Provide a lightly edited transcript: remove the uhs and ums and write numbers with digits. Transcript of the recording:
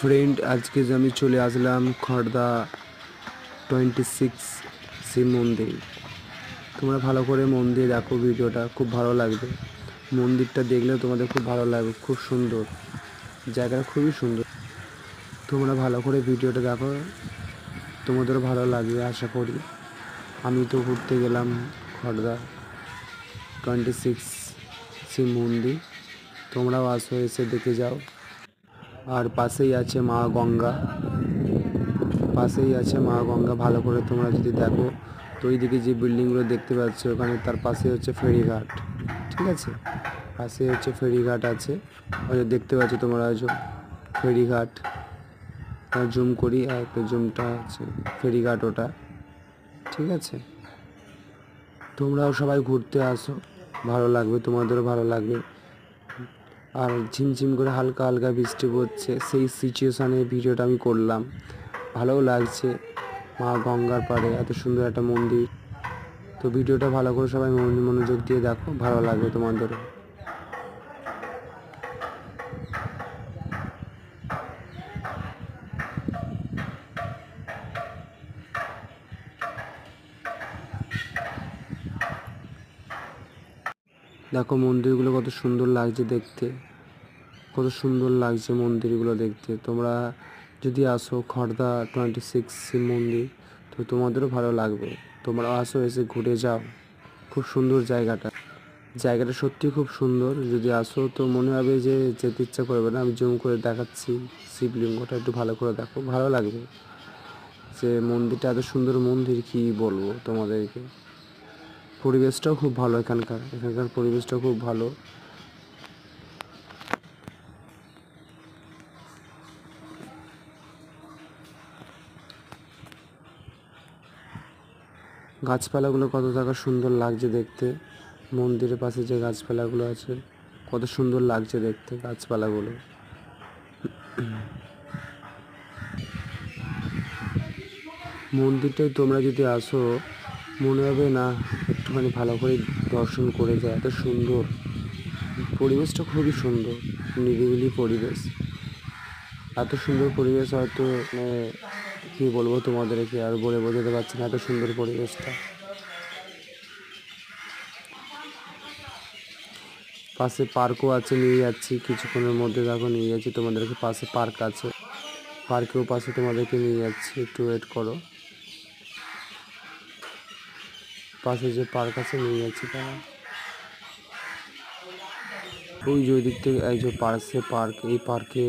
Friend, আজকে যে আমি চলে আসলাম খড়দা 26 শিব মন্দির। তোমরা ভালো করে মন দিয়ে দেখো, ভিডিওটা খুব ভালো লাগবে। মন্দিরটা দেখলেও তোমাদের খুব ভালো লাগবে, খুব সুন্দর, জায়গাটা খুবই সুন্দর। তোমরা ভালো করে ভিডিওটা দেখো, তোমাদেরও ভালো লাগবে আশা করি। আমি তো ঘুরতে গেলাম খড়দা 26 শিব মন্দির, তোমরাও আসো, এসে দেখে যাও। আর পাশেই আছে মা গঙ্গা, ভালো করে তোমরা যদি দেখো তো ওইদিকে যে বিল্ডিংগুলো দেখতে পাচ্ছ ওখানে তার পাশে হচ্ছে ফেরিঘাট। ঠিক আছে, পাশে হচ্ছে ফেরিঘাট আছে, ওই যে দেখতে পাচ্ছ তোমরা যে ফেরিঘাট। জুম করি, আর একটা জুমটা আছে ফেরিঘাট ওটা। ঠিক আছে, তোমরাও সবাই ঘুরতে আসো, ভালো লাগবে, তোমাদেরও ভালো লাগবে। আর ঝিমঝিম করে হালকা হালকা বৃষ্টি পড়ছে, সেই সিচুয়েশানে ভিডিওটা আমি করলাম। ভালোও লাগছে, মা গঙ্গার পাড়ে এত সুন্দর একটা মন্দির। তো ভিডিওটা ভালো করে সবাই মনোযোগ দিয়ে দেখো, ভালো লাগবে তোমাদেরও। দেখো মন্দিরগুলো কত সুন্দর লাগছে দেখতে, কত সুন্দর লাগছে মন্দিরগুলো দেখতে। তোমরা যদি আসো খড়দা 26 শিব মন্দির, তো তোমাদেরও ভালো লাগবে। তোমরা আসো, এসে ঘুরে যাও, খুব সুন্দর জায়গাটা। জায়গাটা সত্যি খুব সুন্দর, যদি আসো তো মনে হবে যে যেতে ইচ্ছা করবে না। আমি জুম করে দেখাচ্ছি শিবলিঙ্গটা, একটু ভালো করে দেখো, ভালো লাগবে। যে মন্দিরটা এত সুন্দর মন্দির, কি বলবো তোমাদেরকে। পরিবেশটাও খুব ভালো, এখানকার পরিবেশটাও খুব ভালো। গাছপালাগুলো কত টাকা সুন্দর লাগছে দেখতে, মন্দিরের পাশে যে গাছপালাগুলো আছে কত সুন্দর লাগছে দেখতে গাছপালাগুলো। মন্দিরটায় তোমরা যদি আসো মনে হবে না একটুখানি ভালো করে দর্শন করে যায়, এত সুন্দর পরিবেশটা, খুবই সুন্দর, নিরিবিলি পরিবেশ। এত সুন্দর পরিবেশ হয়তো মানে কী বলবো তোমাদেরকে, আর বলে বোঝাতে পারছি না এত সুন্দর পরিবেশটা। পাশে পার্কও আছে, নিয়ে যাচ্ছি কিছুক্ষণের মধ্যে, দেখো নিয়ে যাচ্ছি তোমাদেরকে। পাশে পার্ক আছে, পার্কেও পাশে তোমাদেরকে নিয়ে যাচ্ছি, একটু ওয়েট করো। পাশে যে পার্ক আছে নিয়ে যাচ্ছি তারা। ওই যে ওই দিক থেকে এই যে পাশে পার্ক, এই পার্কে